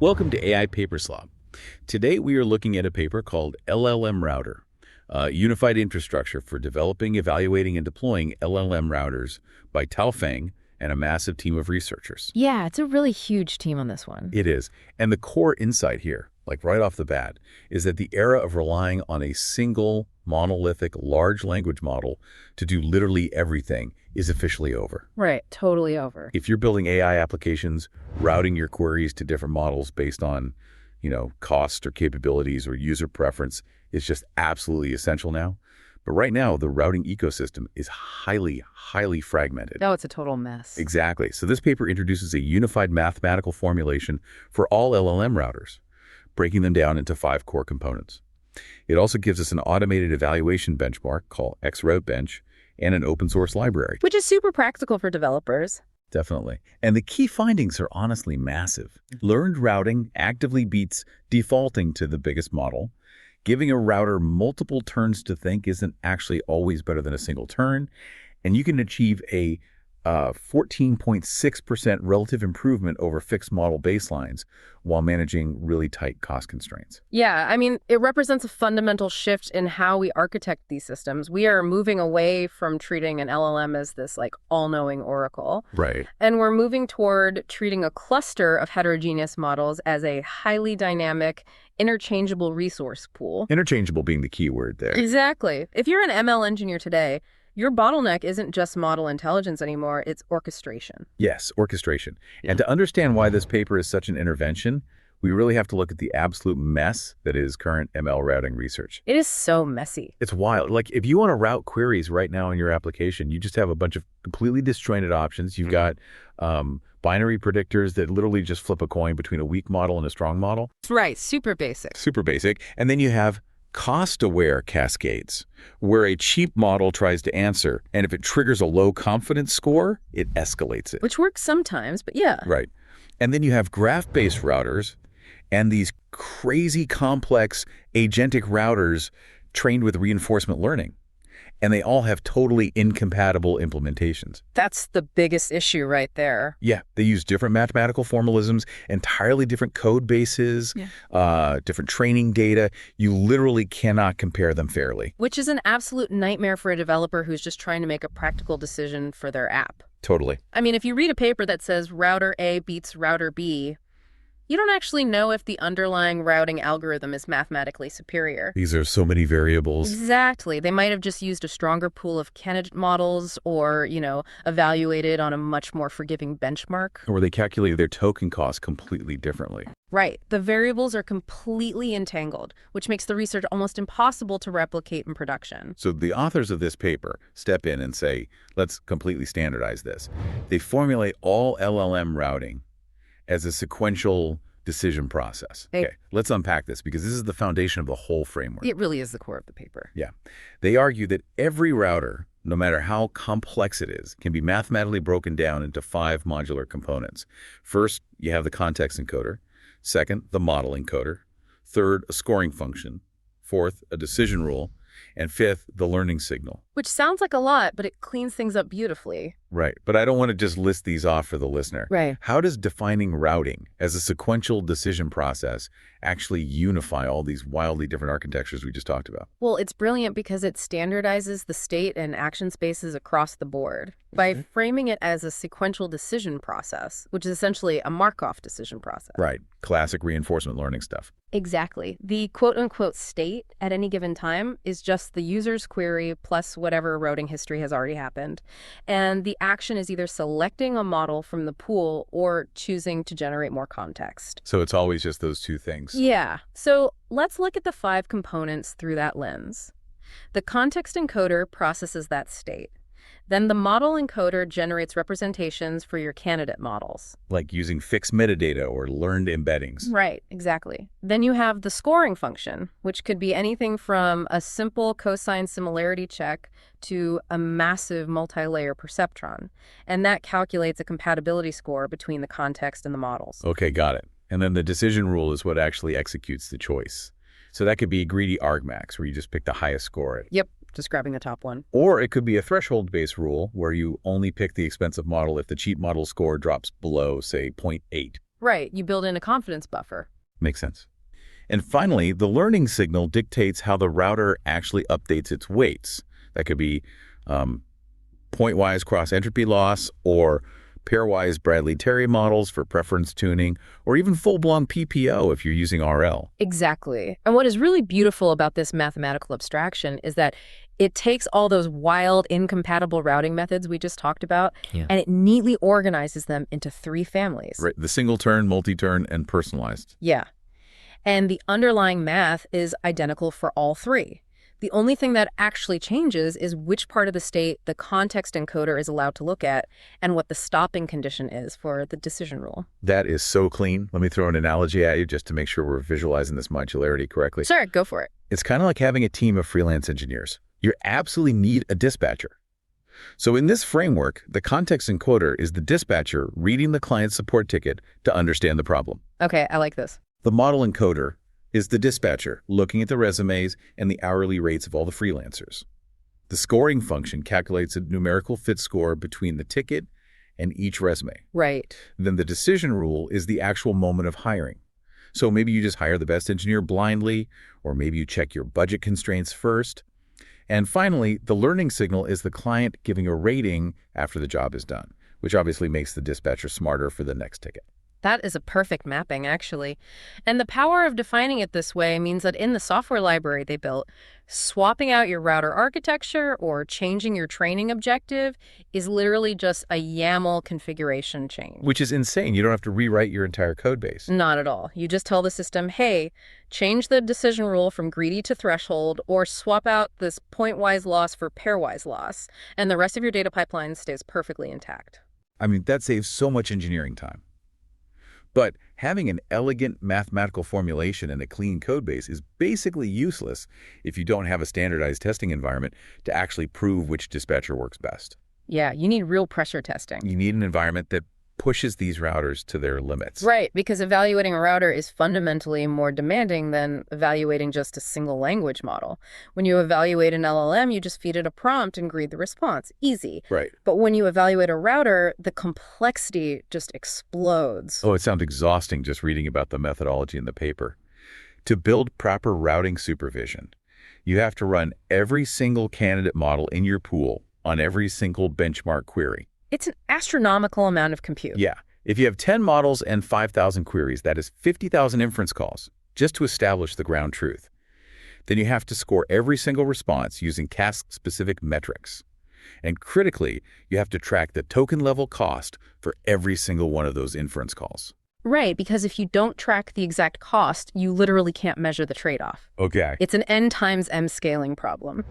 Welcome to AI Paper Slob. Today we are looking at a paper called LLMRouter, Unified Infrastructure for Developing, Evaluating, and Deploying LLM Routers by Tao Feng and a massive team of researchers. Yeah, it's a really huge team on this one. It is. And the core insight here, like right off the bat, is that the era of relying on a single monolithic large language model to do literally everything is officially over. Right, totally over. If you're building AI applications, routing your queries to different models based on, cost or capabilities or user preference is just absolutely essential now. But right now, the routing ecosystem is highly, highly fragmented. Oh, it's a total mess. Exactly. So this paper introduces a unified mathematical formulation for all LLM routers, breaking them down into 5 core components. It also gives us an automated evaluation benchmark called xRouteBench and an open source library. Which is super practical for developers. Definitely. And the key findings are honestly massive. Learned routing actively beats defaulting to the biggest model. Giving a router multiple turns to think isn't actually always better than a single turn. And you can achieve a 14.6% relative improvement over fixed model baselines while managing really tight cost constraints. Yeah, I mean, it represents a fundamental shift in how we architect these systems. We are moving away from treating an LLM as this all-knowing oracle. Right. And we're moving toward treating a cluster of heterogeneous models as a highly dynamic, interchangeable resource pool. Interchangeable being the key word there. Exactly. If you're an ML engineer today, your bottleneck isn't just model intelligence anymore, it's orchestration. Yes, orchestration. And to understand why this paper is such an intervention, we really have to look at the absolute mess that is current ML routing research. It is so messy. It's wild. If you want to route queries right now in your application, you just have a bunch of completely disjointed options. You've got binary predictors that literally just flip a coin between a weak model and a strong model. Right, super basic. Super basic. And then you have cost-aware cascades, where a cheap model tries to answer, and if it triggers a low confidence score, it escalates it. Which works sometimes, but yeah. Right. And then you have graph-based routers and these crazy complex agentic routers trained with reinforcement learning. And they all have totally incompatible implementations. That's the biggest issue right there. Yeah, they use different mathematical formalisms, entirely different code bases, different training data. You literally cannot compare them fairly. Which is an absolute nightmare for a developer who's just trying to make a practical decision for their app. Totally. I mean, if you read a paper that says router A beats router B, you don't actually know if the underlying routing algorithm is mathematically superior. These are so many variables. Exactly. They might have just used a stronger pool of candidate models or, evaluated on a much more forgiving benchmark. Or they calculated their token cost completely differently. Right. The variables are completely entangled, which makes the research almost impossible to replicate in production. So the authors of this paper step in and say, let's completely standardize this. They formulate all LLM routing as a sequential decision process. Okay, let's unpack this because this is the foundation of the whole framework. It really is the core of the paper. Yeah. They argue that every router, no matter how complex it is, can be mathematically broken down into 5 modular components. First, you have the context encoder. Second, the model encoder. Third, a scoring function. Fourth, a decision rule. And fifth, the learning signal. Which sounds like a lot, but it cleans things up beautifully. Right. But I don't want to just list these off for the listener. Right. How does defining routing as a sequential decision process actually unify all these wildly different architectures we just talked about? Well, it's brilliant because it standardizes the state and action spaces across the board. By framing it as a sequential decision process, which is essentially a Markov decision process. Right. Classic reinforcement learning stuff. Exactly. The quote-unquote state at any given time is just the user's query plus whatever routing history has already happened. And the action is either selecting a model from the pool or choosing to generate more context. So it's always just those 2 things. Yeah. So let's look at the 5 components through that lens. The context encoder processes that state. Then the model encoder generates representations for your candidate models. Like using fixed metadata or learned embeddings. Right, exactly. Then you have the scoring function, which could be anything from a simple cosine similarity check to a massive multi-layer perceptron. And that calculates a compatibility score between the context and the models. Okay, got it. And then the decision rule is what actually executes the choice. So that could be greedy argmax, where you just pick the highest score. Yep. Just grabbing the top one. Or it could be a threshold-based rule where you only pick the expensive model if the cheap model score drops below, say, 0.8. Right, you build in a confidence buffer. Makes sense. And finally, the learning signal dictates how the router actually updates its weights. That could be pointwise cross-entropy loss, or pairwise Bradley-Terry models for preference tuning, or even full-blown PPO if you're using RL. Exactly. And what is really beautiful about this mathematical abstraction is that it takes all those wild, incompatible routing methods we just talked about, and it neatly organizes them into 3 families. Right, the single-turn, multi-turn, and personalized. Yeah. And the underlying math is identical for all 3. The only thing that actually changes is which part of the state the context encoder is allowed to look at and what the stopping condition is for the decision rule. That is so clean. Let me throw an analogy at you just to make sure we're visualizing this modularity correctly. Sure, go for it. It's kind of like having a team of freelance engineers. You absolutely need a dispatcher. So in this framework, the context encoder is the dispatcher reading the client's support ticket to understand the problem. Okay, I like this. The model encoder is the dispatcher looking at the resumes and the hourly rates of all the freelancers. The scoring function calculates a numerical fit score between the ticket and each resume. Right. Then the decision rule is the actual moment of hiring. So maybe you just hire the best engineer blindly, or maybe you check your budget constraints first. And finally, the learning signal is the client giving a rating after the job is done, which obviously makes the dispatcher smarter for the next ticket. That is a perfect mapping, actually. And the power of defining it this way means that in the software library they built, swapping out your router architecture or changing your training objective is literally just a YAML configuration change. Which is insane. You don't have to rewrite your entire code base. Not at all. You just tell the system, hey, change the decision rule from greedy to threshold, or swap out this pointwise loss for pairwise loss, and the rest of your data pipeline stays perfectly intact. I mean, that saves so much engineering time. But having an elegant mathematical formulation and a clean code base is basically useless if you don't have a standardized testing environment to actually prove which dispatcher works best. Yeah, you need real pressure testing. You need an environment that pushes these routers to their limits. Right, because evaluating a router is fundamentally more demanding than evaluating just a single language model. When you evaluate an LLM, you just feed it a prompt and read the response. Easy. Right. But when you evaluate a router, the complexity just explodes. Oh, it sounds exhausting just reading about the methodology in the paper. To build proper routing supervision, you have to run every single candidate model in your pool on every single benchmark query. It's an astronomical amount of compute. Yeah. If you have 10 models and 5,000 queries, that is 50,000 inference calls just to establish the ground truth. Then you have to score every single response using task-specific metrics. And critically, you have to track the token-level cost for every single one of those inference calls. Right, because if you don't track the exact cost, you literally can't measure the trade-off. Okay. It's an N times M scaling problem.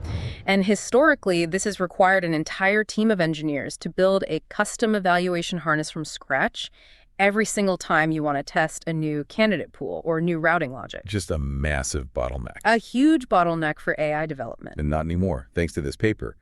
And historically, this has required an entire team of engineers to build a custom evaluation harness from scratch every single time you want to test a new candidate pool or new routing logic. Just a massive bottleneck. A huge bottleneck for AI development. And not anymore, thanks to this paper.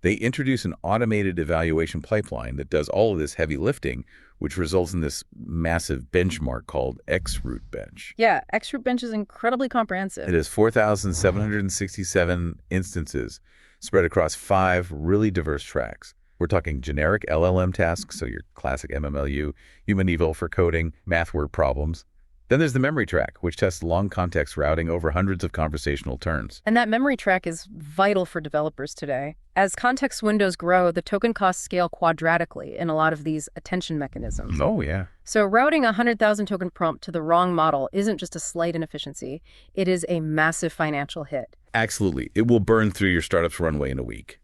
They introduce an automated evaluation pipeline that does all of this heavy lifting, which results in this massive benchmark called X-RouteBench. Yeah, xRouteBench is incredibly comprehensive. It has 4,767 instances spread across 5 really diverse tracks. We're talking generic LLM tasks, so your classic MMLU, human eval for coding, math word problems. Then there's the memory track, which tests long context routing over hundreds of conversational turns. And that memory track is vital for developers today. As context windows grow, the token costs scale quadratically in a lot of these attention mechanisms. Oh, yeah. So routing a 100,000 token prompt to the wrong model isn't just a slight inefficiency. It is a massive financial hit. Absolutely. It will burn through your startup's runway in a week.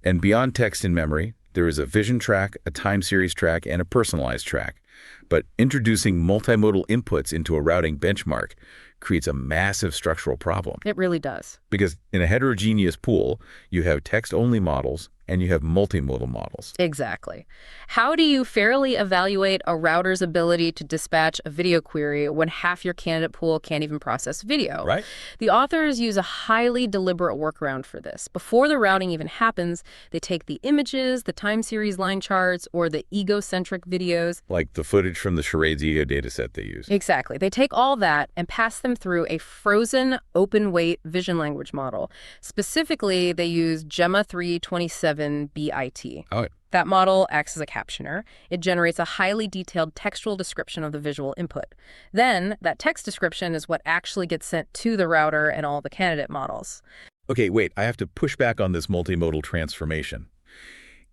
And beyond text in memory, there is a vision track, a time series track, and a personalized track. But introducing multimodal inputs into a routing benchmark creates a massive structural problem. It really does. Because in a heterogeneous pool, you have text-only models and you have multimodal models. Exactly. How do you fairly evaluate a router's ability to dispatch a video query when half your candidate pool can't even process video? Right. The authors use a highly deliberate workaround for this. Before the routing even happens, they take the images, the time series line charts, or the egocentric videos. Like the footage from the Charade's ego dataset they use. Exactly. They take all that and pass them through a frozen open-weight vision language model. Specifically, they use Gemma 327 BIT. Oh, That model acts as a captioner. It generates a highly detailed textual description of the visual input. Then, that text description is what actually gets sent to the router and all the candidate models. Okay, wait, I have to push back on this multimodal transformation.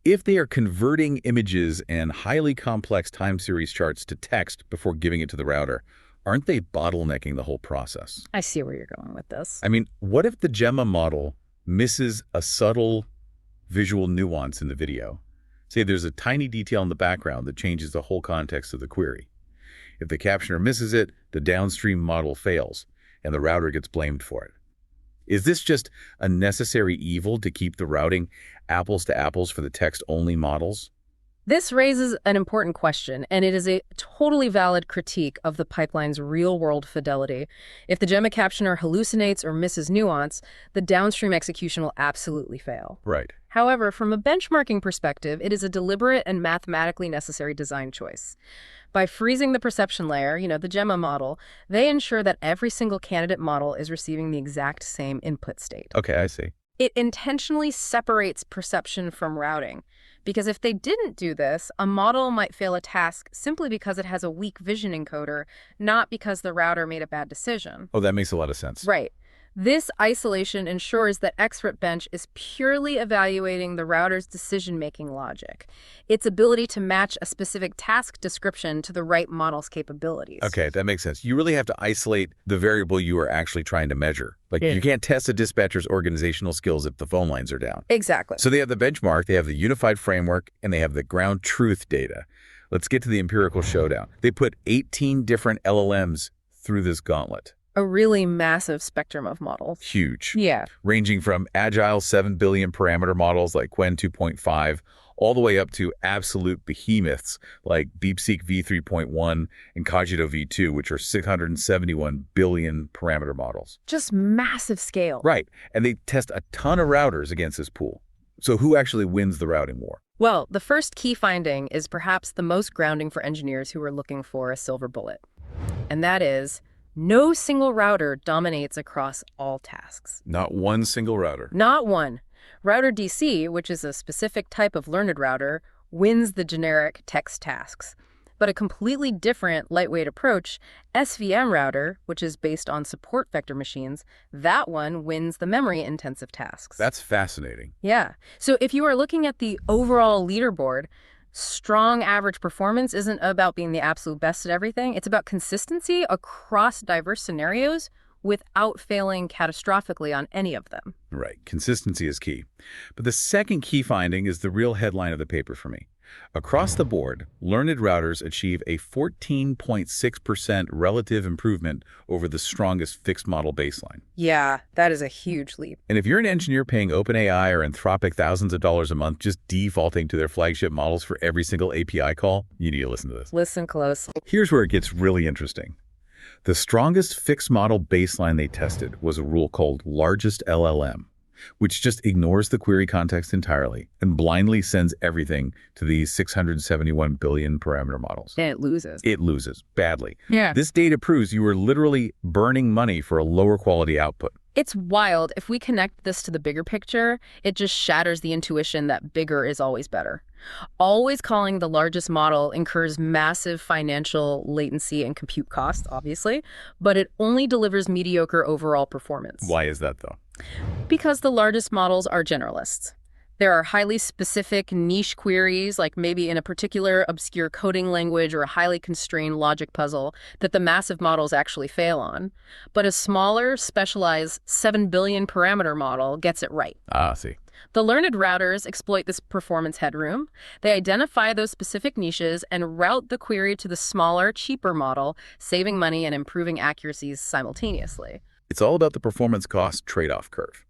If they are converting images and highly complex time series charts to text before giving it to the router, aren't they bottlenecking the whole process? I see where you're going with this. I mean, what if the Gemma model misses a subtle visual nuance in the video? Say there's a tiny detail in the background that changes the whole context of the query. If the captioner misses it, the downstream model fails, and the router gets blamed for it. Is this just a necessary evil to keep the routing apples to apples for the text-only models? This raises an important question, and it is a totally valid critique of the pipeline's real-world fidelity. If the Gemma captioner hallucinates or misses nuance, the downstream execution will absolutely fail. Right. However, from a benchmarking perspective, it is a deliberate and mathematically necessary design choice. By freezing the perception layer, the Gemma model, they ensure that every single candidate model is receiving the exact same input state. Okay, I see. It intentionally separates perception from routing, because if they didn't do this, a model might fail a task simply because it has a weak vision encoder, not because the router made a bad decision. Oh, that makes a lot of sense. Right. This isolation ensures that xRouteBench is purely evaluating the router's decision-making logic, its ability to match a specific task description to the right model's capabilities. Okay, that makes sense. You really have to isolate the variable you are actually trying to measure. Like, you can't test a dispatcher's organizational skills if the phone lines are down. Exactly. So they have the benchmark, they have the unified framework, and they have the ground truth data. Let's get to the empirical showdown. They put 18 different LLMs through this gauntlet. A really massive spectrum of models. Huge. Yeah. Ranging from agile 7 billion parameter models like Qwen 2.5 all the way up to absolute behemoths like DeepSeek v3.1 and Cogito v2, which are 671 billion parameter models. Just massive scale. Right. And they test a ton of routers against this pool. So who actually wins the routing war? Well, the first key finding is perhaps the most grounding for engineers who are looking for a silver bullet. And that is, no single router dominates across all tasks. Not one single router. Not one. Router DC, which is a specific type of learned router, wins the generic text tasks. But a completely different, lightweight approach, LLMRouter, which is based on support vector machines, that one wins the memory-intensive tasks. That's fascinating. Yeah. So if you are looking at the overall leaderboard, strong average performance isn't about being the absolute best at everything. It's about consistency across diverse scenarios without failing catastrophically on any of them. Right. Consistency is key. But the second key finding is the real headline of the paper for me. Across the board, learned routers achieve a 14.6% relative improvement over the strongest fixed model baseline. Yeah, that is a huge leap. And if you're an engineer paying OpenAI or Anthropic thousands of dollars a month just defaulting to their flagship models for every single API call, you need to listen to this. Listen close. Here's where it gets really interesting. The strongest fixed model baseline they tested was a rule called largest LLM, which just ignores the query context entirely and blindly sends everything to these 671 billion parameter models. And it loses. It loses badly. Yeah. This data proves you are literally burning money for a lower quality output. It's wild. If we connect this to the bigger picture, it just shatters the intuition that bigger is always better. Always calling the largest model incurs massive financial latency and compute costs, obviously, but it only delivers mediocre overall performance. Why is that, though? Because the largest models are generalists. There are highly specific niche queries, like maybe in a particular obscure coding language or a highly constrained logic puzzle, that the massive models actually fail on. But a smaller, specialized 7 billion parameter model gets it right. Ah, I see. The learned routers exploit this performance headroom. They identify those specific niches and route the query to the smaller, cheaper model, saving money and improving accuracies simultaneously. It's all about the performance cost trade-off curve.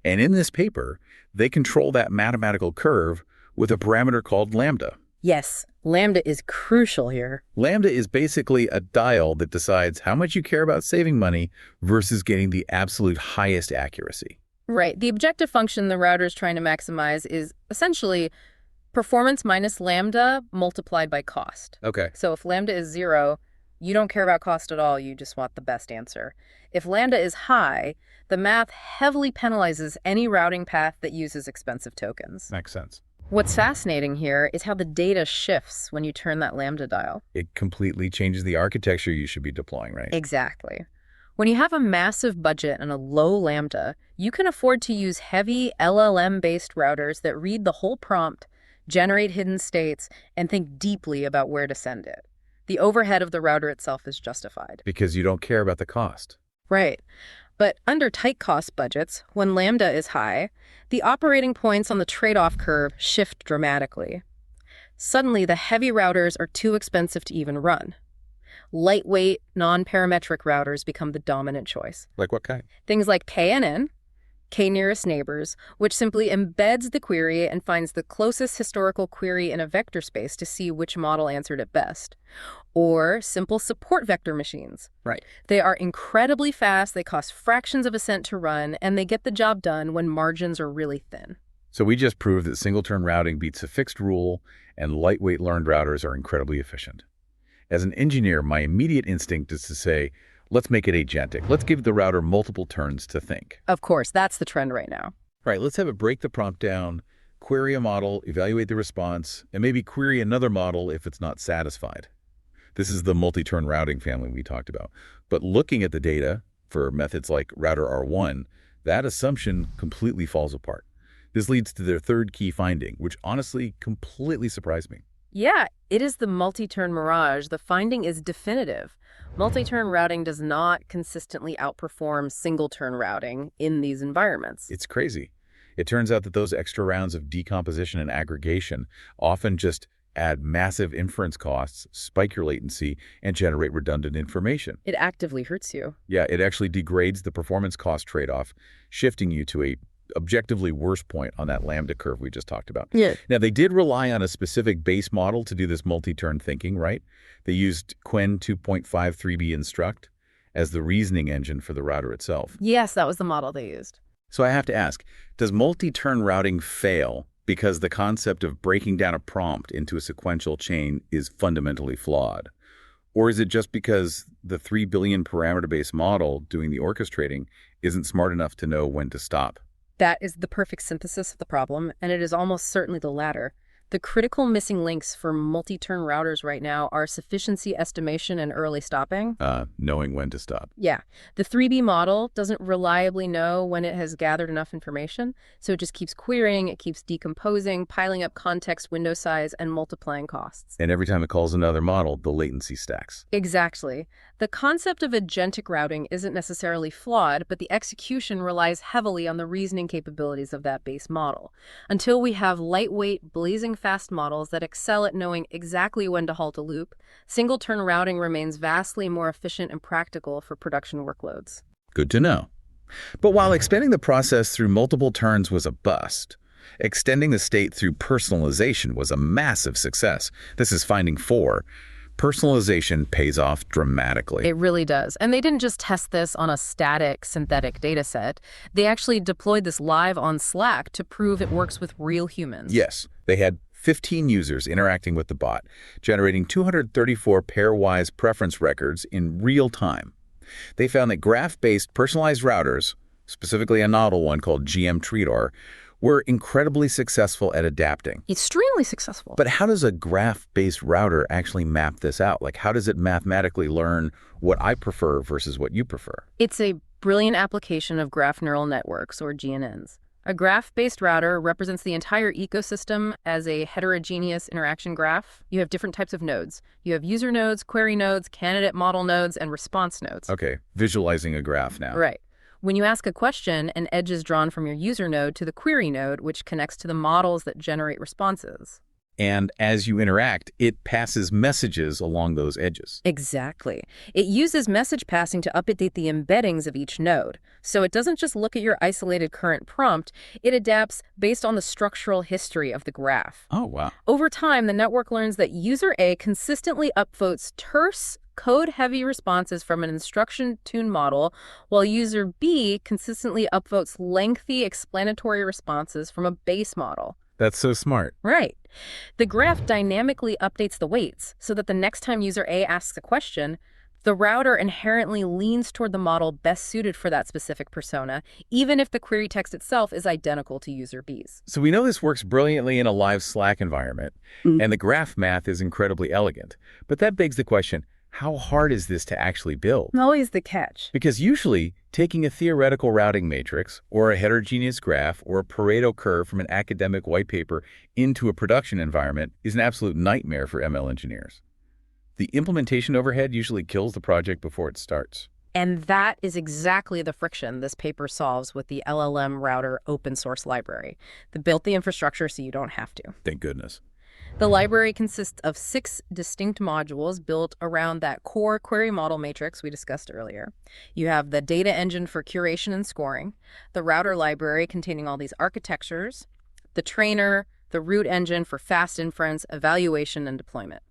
And in this paper, they control that mathematical curve with a parameter called lambda. Yes, lambda is crucial here. Lambda is basically a dial that decides how much you care about saving money versus getting the absolute highest accuracy. Right. The objective function the router is trying to maximize is essentially performance minus lambda multiplied by cost. Okay. So if lambda is 0, you don't care about cost at all, you just want the best answer. If lambda is high, the math heavily penalizes any routing path that uses expensive tokens. Makes sense. What's fascinating here is how the data shifts when you turn that lambda dial. It completely changes the architecture you should be deploying, right? Exactly. When you have a massive budget and a low lambda, you can afford to use heavy LLM-based routers that read the whole prompt, generate hidden states, and think deeply about where to send it. The overhead of the router itself is justified. Because you don't care about the cost. Right. But under tight cost budgets, when lambda is high, the operating points on the trade-off curve shift dramatically. Suddenly, the heavy routers are too expensive to even run. Lightweight, non-parametric routers become the dominant choice. Like what kind? Things like KNN, K-nearest neighbors, which simply embeds the query and finds the closest historical query in a vector space to see which model answered it best. Or simple support vector machines. Right. They are incredibly fast, they cost fractions of a cent to run, and they get the job done when margins are really thin. So we just proved that single-turn routing beats a fixed rule, and lightweight learned routers are incredibly efficient. As an engineer, my immediate instinct is to say, let's make it agentic. Let's give the router multiple turns to think. Of course, that's the trend right now. Right, let's have it break the prompt down, query a model, evaluate the response, and maybe query another model if it's not satisfied. This is the multi-turn routing family we talked about. But looking at the data for methods like Router R1, that assumption completely falls apart. This leads to their third key finding, which honestly completely surprised me. Yeah, it is the multi-turn mirage. The finding is definitive. Multi-turn routing does not consistently outperform single-turn routing in these environments. It's crazy. It turns out that those extra rounds of decomposition and aggregation often just add massive inference costs, spike your latency, and generate redundant information. It actively hurts you. Yeah, it actually degrades the performance cost trade-off, shifting you to a objectively worse point on that lambda curve we just talked about. Yeah. Now, they did rely on a specific base model to do this multi-turn thinking, right? They used Qwen 2.53b instruct as the reasoning engine for the router itself. Yes, that was the model they used. So I have to ask, does multi-turn routing fail because the concept of breaking down a prompt into a sequential chain is fundamentally flawed? Or is it just because the 3 billion parameter-based model doing the orchestrating isn't smart enough to know when to stop? That is the perfect synthesis of the problem, and it is almost certainly the latter. The critical missing links for multi-turn routers right now are sufficiency estimation and early stopping. Knowing when to stop. Yeah. The 3B model doesn't reliably know when it has gathered enough information, so it just keeps querying, it keeps decomposing, piling up context window size, and multiplying costs. And every time it calls another model, the latency stacks. Exactly. The concept of agentic routing isn't necessarily flawed, but the execution relies heavily on the reasoning capabilities of that base model. Until we have lightweight, blazing fast models that excel at knowing exactly when to halt a loop, single-turn routing remains vastly more efficient and practical for production workloads. Good to know. But while expanding the process through multiple turns was a bust, extending the state through personalization was a massive success. This is finding 4. Personalization pays off dramatically. It really does. And they didn't just test this on a static synthetic data set. They actually deployed this live on Slack to prove it works with real humans. Yes, they had 15 users interacting with the bot, generating 234 pairwise preference records in real time. They found that graph-based personalized routers, specifically a novel one called GM Tredor, were incredibly successful at adapting. Extremely successful. But how does a graph-based router actually map this out? Like, how does it mathematically learn what I prefer versus what you prefer? It's a brilliant application of graph neural networks, or GNNs. A graph-based router represents the entire ecosystem as a heterogeneous interaction graph. You have different types of nodes. You have user nodes, query nodes, candidate model nodes, and response nodes. Okay, visualizing a graph now. Right. When you ask a question, an edge is drawn from your user node to the query node, which connects to the models that generate responses. And as you interact, it passes messages along those edges. Exactly. It uses message passing to update the embeddings of each node. So it doesn't just look at your isolated current prompt, it adapts based on the structural history of the graph. Oh, wow. Over time, the network learns that user A consistently upvotes terse, code-heavy responses from an instruction-tuned model, while user B consistently upvotes lengthy explanatory responses from a base model. That's so smart. Right. The graph dynamically updates the weights so that the next time user A asks a question, The router inherently leans toward the model best suited for that specific persona, even if the query text itself is identical to user B's. So we know this works brilliantly in a live Slack environment, and the graph math is incredibly elegant. But that begs the question, how hard is this to actually build? Always the catch. Because usually, taking a theoretical routing matrix, or a heterogeneous graph, or a Pareto curve from an academic white paper into a production environment is an absolute nightmare for ML engineers. The implementation overhead usually kills the project before it starts. And that is exactly the friction this paper solves with the LLMRouter open source library that built the infrastructure so you don't have to. Thank goodness. The library consists of 6 distinct modules built around that core query model matrix we discussed earlier. You have the data engine for curation and scoring, the router library containing all these architectures, the trainer, the root engine for fast inference, evaluation, and deployment.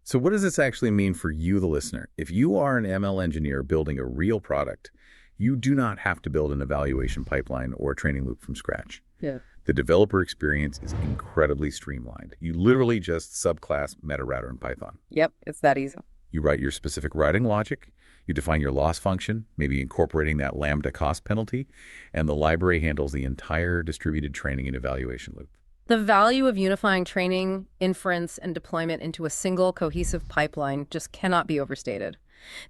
So what does this actually mean for you, the listener? If you are an ML engineer building a real product, you do not have to build an evaluation pipeline or a training loop from scratch. Yeah. The developer experience is incredibly streamlined. You literally just subclass MetaRouter in Python. Yep, it's that easy. You write your specific routing logic, you define your loss function, maybe incorporating that lambda cost penalty, and the library handles the entire distributed training and evaluation loop. The value of unifying training, inference, and deployment into a single cohesive pipeline just cannot be overstated.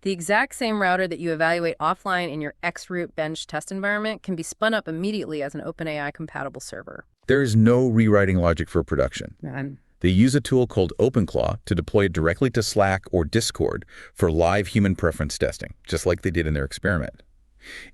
The exact same router that you evaluate offline in your xRouteBench test environment can be spun up immediately as an OpenAI-compatible server. There is no rewriting logic for production. None. They use a tool called OpenClaw to deploy it directly to Slack or Discord for live human preference testing, just like they did in their experiment.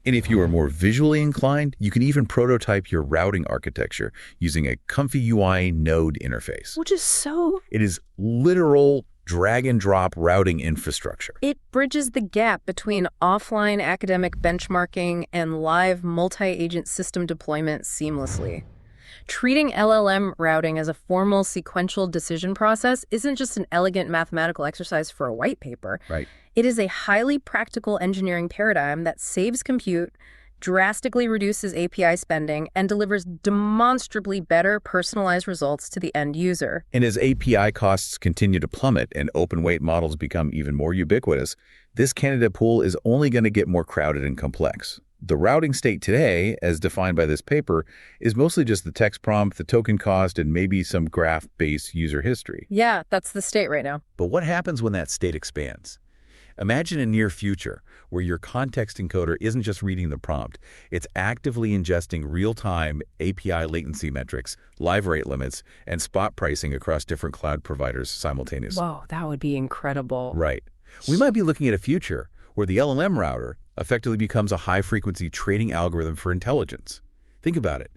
And if you are more visually inclined, you can even prototype your routing architecture using a comfy UI node interface. Which is so... It is literal drag-and-drop routing infrastructure. It bridges the gap between offline academic benchmarking and live multi-agent system deployment seamlessly. Treating LLM routing as a formal sequential decision process isn't just an elegant mathematical exercise for a white paper. Right. It is a highly practical engineering paradigm that saves compute, drastically reduces API spending, and delivers demonstrably better personalized results to the end user. And as API costs continue to plummet and open-weight models become even more ubiquitous, this candidate pool is only going to get more crowded and complex. The routing state today, as defined by this paper, is mostly just the text prompt, the token cost, and maybe some graph-based user history. Yeah, that's the state right now. But what happens when that state expands? Imagine a near future where your context encoder isn't just reading the prompt, it's actively ingesting real-time API latency metrics, live rate limits, and spot pricing across different cloud providers simultaneously. Whoa, that would be incredible. Right. We might be looking at a future where the LLM router effectively becomes a high-frequency trading algorithm for intelligence. Think about it.